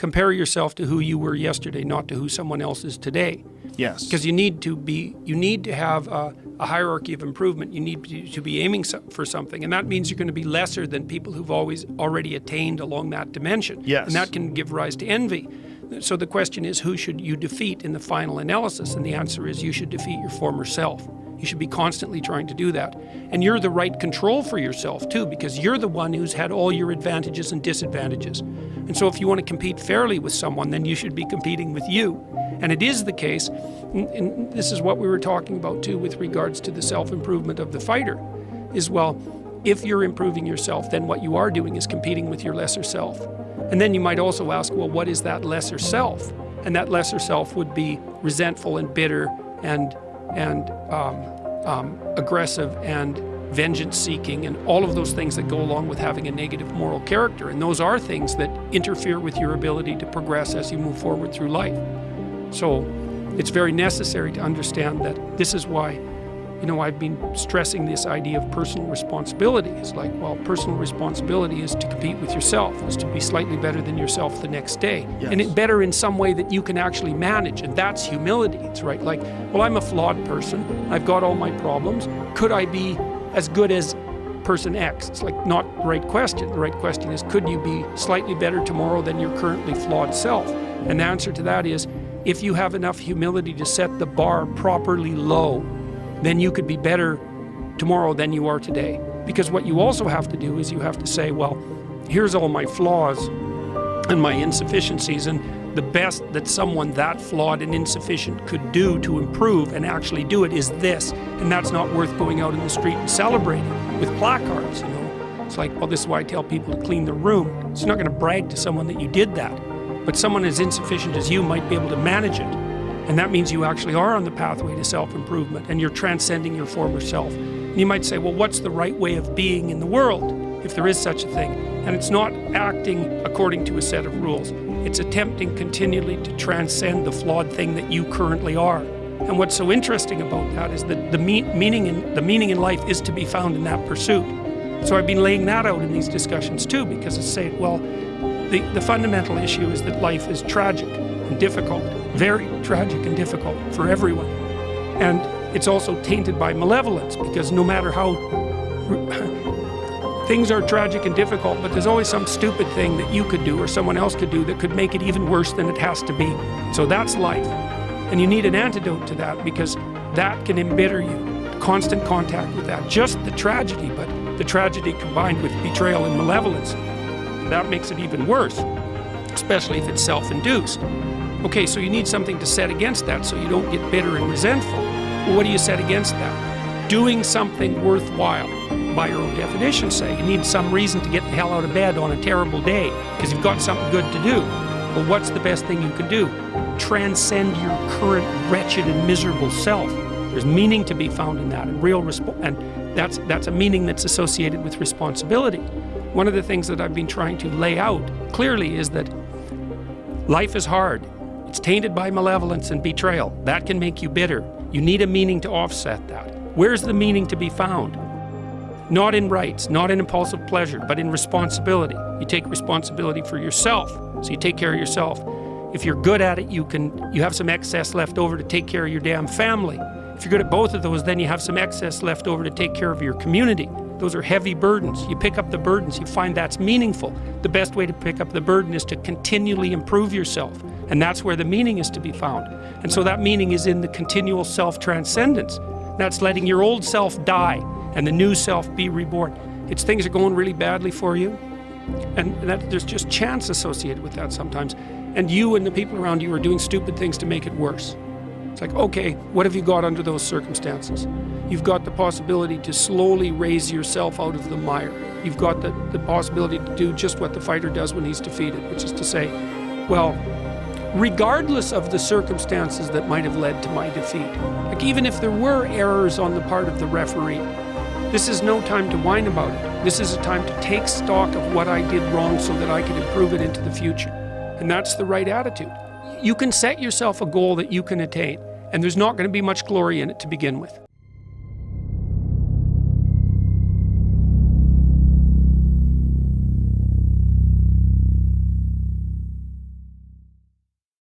compare yourself to who you were yesterday, not to who someone else is today. Yes. Because you need to have a hierarchy of improvement. You need to be aiming for something, and that means you're going to be lesser than people who've already attained along that dimension. Yes. And that can give rise to envy. So the question is, who should you defeat in the final analysis? And the answer is, you should defeat your former self. You should be constantly trying to do that. And you're the right control for yourself too, because you're the one who's had all your advantages and disadvantages. And so if you want to compete fairly with someone, then you should be competing with you. And it is the case, and this is what we were talking about too with regards to the self-improvement of the fighter, is, well, if you're improving yourself, then what you are doing is competing with your lesser self. And then you might also ask, well, what is that lesser self? And that lesser self would be resentful and bitter and aggressive and vengeance-seeking and all of those things that go along with having a negative moral character. And those are things that interfere with your ability to progress as you move forward through life. So it's very necessary to understand that this is why, I've been stressing this idea of personal responsibility. It's like, well, personal responsibility is to compete with yourself, is to be slightly better than yourself the next day. Yes. And better in some way that you can actually manage, and that's humility. It's right, like, well, I'm a flawed person, I've got all my problems, could I be as good as person X? It's like, not the right question. The right question is, could you be slightly better tomorrow than your currently flawed self? And the answer to that is, if you have enough humility to set the bar properly low, then you could be better tomorrow than you are today. Because what you also have to do is you have to say, well, here's all my flaws and my insufficiencies, and the best that someone that flawed and insufficient could do to improve and actually do it is this. And that's not worth going out in the street and celebrating with placards, It's like, well, this is why I tell people to clean their room. So you're not going to brag to someone that you did that. But someone as insufficient as you might be able to manage it. And that means you actually are on the pathway to self-improvement, and you're transcending your former self. And you might say, well, what's the right way of being in the world, if there is such a thing? And it's not acting according to a set of rules. It's attempting continually to transcend the flawed thing that you currently are. And what's so interesting about that is that the meaning in life is to be found in that pursuit. So I've been laying that out in these discussions too, because it's saying, well, the fundamental issue is that life is tragic and difficult, very tragic and difficult for everyone. And it's also tainted by malevolence, because no matter how things are tragic and difficult, but there's always some stupid thing that you could do or someone else could do that could make it even worse than it has to be. So that's life. And you need an antidote to that, because that can embitter you. Constant contact with that. Just the tragedy, but the tragedy combined with betrayal and malevolence, that makes it even worse, especially if it's self-induced. Okay, so you need something to set against that so you don't get bitter and resentful. Well, what do you set against that? Doing something worthwhile, by your own definition, say. You need some reason to get the hell out of bed on a terrible day because you've got something good to do. Well, what's the best thing you can do? Transcend your current wretched and miserable self. There's meaning to be found in that, and that's a meaning that's associated with responsibility. One of the things that I've been trying to lay out clearly is that life is hard. It's tainted by malevolence and betrayal. That can make you bitter. You need a meaning to offset that. Where's the meaning to be found? Not in rights, not in impulsive pleasure, but in responsibility. You take responsibility for yourself, so you take care of yourself. If you're good at it, you have some excess left over to take care of your damn family. If you're good at both of those, then you have some excess left over to take care of your community. Those are heavy burdens. You pick up the burdens, you find that's meaningful. The best way to pick up the burden is to continually improve yourself. And that's where the meaning is to be found. And so that meaning is in the continual self-transcendence. That's letting your old self die and the new self be reborn. It's things are going really badly for you, and that there's just chance associated with that sometimes. And you and the people around you are doing stupid things to make it worse. It's like, okay, what have you got under those circumstances? You've got the possibility to slowly raise yourself out of the mire. You've got the possibility to do just what the fighter does when he's defeated, which is to say, well, regardless of the circumstances that might have led to my defeat, like even if there were errors on the part of the referee, this is no time to whine about it. This is a time to take stock of what I did wrong so that I can improve it into the future. And that's the right attitude. You can set yourself a goal that you can attain, and there's not going to be much glory in it to begin with.